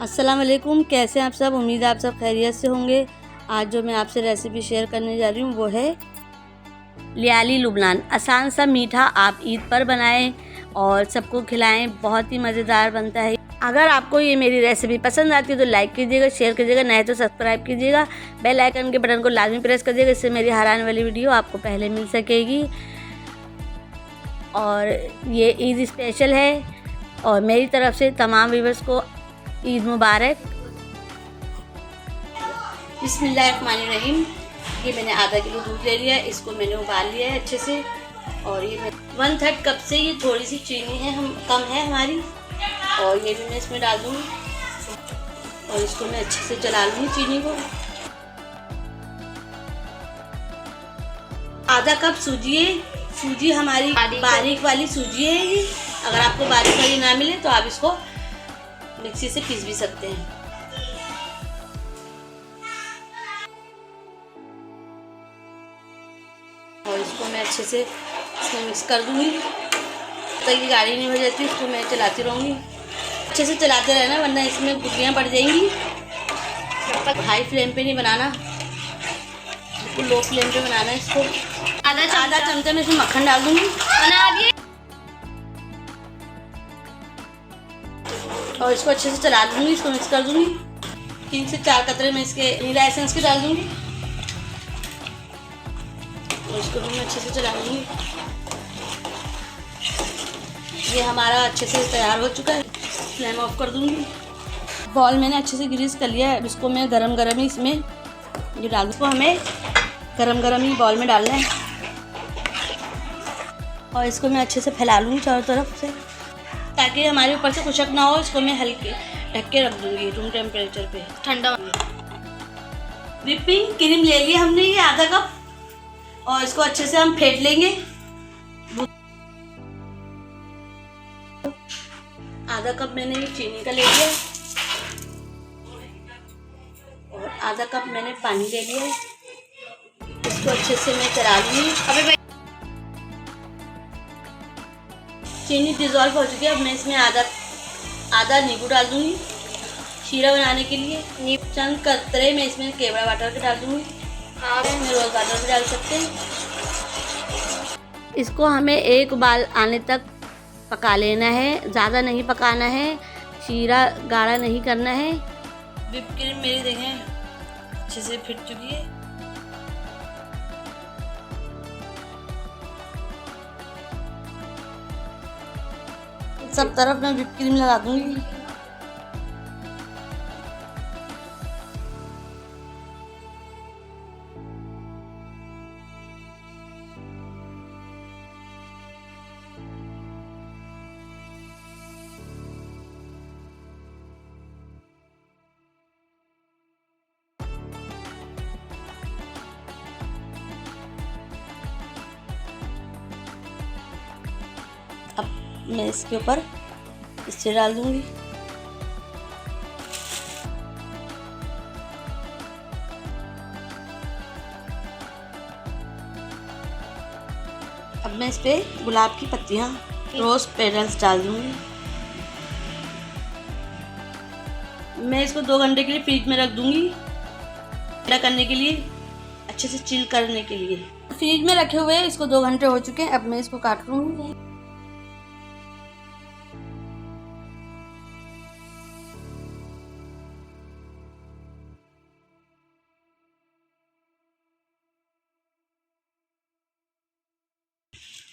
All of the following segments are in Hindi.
अस्सलाम वालेकुम, कैसे हैं आप सब। उम्मीद है आप सब खैरियत से होंगे। आज जो मैं आपसे रेसिपी शेयर करने जा रही हूँ वो है लियाली लुबनान। आसान सा मीठा आप ईद पर बनाएं और सबको खिलाएं, बहुत ही मज़ेदार बनता है। अगर आपको ये मेरी रेसिपी पसंद आती है तो लाइक कीजिएगा, शेयर कीजिएगा, नहीं तो सब्सक्राइब कीजिएगा, बेल आइकन के बटन को लाजमी प्रेस कर दीजिएगा, इससे मेरी हर आने वाली वीडियो आपको पहले मिल सकेगी। और ये ईद स्पेशल है और मेरी तरफ से तमाम व्यूअर्स को ईद मुबारक। बिस्मिल्लाहिर्रहमानिर्रहीम। ये मैंने आधा किलो दूध ले लिया है, इसको मैंने उबाल लिया है अच्छे से। और ये 1/3 कप से ये थोड़ी सी चीनी है, कम है हमारी, और ये भी मैं इसमें डाल दूँगी और इसको मैं अच्छे से चला लूँगी चीनी को। आधा कप सूजी हमारी बारीक वाली सूजी है ये। अगर आपको बारीक वाली ना मिले तो आप इसको मिक्सी से पीस भी सकते हैं। और इसको मैं अच्छे से इसमें मिक्स कर दूंगी तब तक ये गाढ़ी नहीं हो जाती। इसको मैं चलाती रहूँगी, अच्छे से चलाते रहना वरना इसमें गुठलियाँ पड़ जाएंगी। हाई फ्लेम पे नहीं बनाना, बिल्कुल लो फ्लेम पे बनाना है इसको। आधा चमचा मैं इसमें मक्खन डाल दूँगी और इसको अच्छे से चला दूँगी, इसको मिक्स कर दूँगी। 3 से 4 कतरे में इसके वनीला एसेंस के डाल दूँगी और इसको भी मैं अच्छे से चला दूँगी। ये हमारा अच्छे से तैयार हो चुका है, फ्लेम ऑफ कर दूँगी। बॉल मैंने अच्छे से ग्रीस कर लिया है, अब इसको मैं गरम ही इसमें ये डाल दूँ। इसको हमें गरम ही बॉल में डालना है और इसको मैं अच्छे से फैला लूँगी चारों तरफ से ताकि हमारे ऊपर से खुशक ना हो। इसको मैं हल्के ढक के रख दूँगी रूम टेम्परेचर पे, ठंडा। व्हिपिंग क्रीम ले लिया हमने ये आधा कप और इसको अच्छे से हम फेंट लेंगे। आधा कप मैंने ये चीनी का ले लिया और आधा कप मैंने पानी ले लिया है। इसको अच्छे से मैं चला लूँगी। चीनी डिज़ोल्व हो चुकी है, अब मैं इसमें आधा नींबू डाल दूँगी शीरा बनाने के लिए। चंद कतरे मैं इसमें केवड़ा वाटर के डाल दूँगी, आप इसमें रोज़ वाटर भी डाल सकते हैं। इसको हमें एक उबाल आने तक पका लेना है, ज़्यादा नहीं पकाना है, शीरा गाढ़ा नहीं करना है। व्हिप क्रीम मेरी देखें अच्छे से फिट चुकी है। सब तरफ मैं व्हिप क्रीम लगा दूंगी। अब मैं इसके ऊपर इसे डाल दूंगी। अब मैं इस पे गुलाब की पत्तियां रोज पेटल्स डाल दूंगी। मैं इसको 2 घंटे के लिए फ्रिज में रख दूंगी, ठंडा करने के लिए, अच्छे से चिल करने के लिए। फ्रिज में रखे हुए इसको 2 घंटे हो चुके हैं। अब मैं इसको काट लूंगी।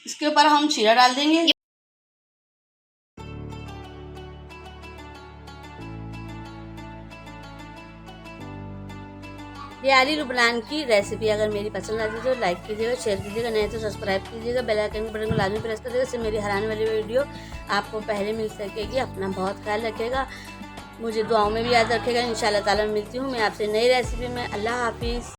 इसके ऊपर हम शीरा डाल देंगे। लियाली लुबनान की रेसिपी अगर मेरी पसंद आती है तो लाइक कीजिएगा, शेयर कीजिएगा, नहीं तो सब्सक्राइब कीजिएगा, बेल आइकन के बटन को लाजमी प्रेस कर दीजिएगा, इससे मेरी हर आने वाली वीडियो आपको पहले मिल सकेगी। अपना बहुत ख्याल रखिएगा, मुझे दुआओं में भी याद रखिएगा। इंशाल्लाह ताला मिलती हूँ मैं आपसे नई रेसिपी में। अल्लाह हाफिज़।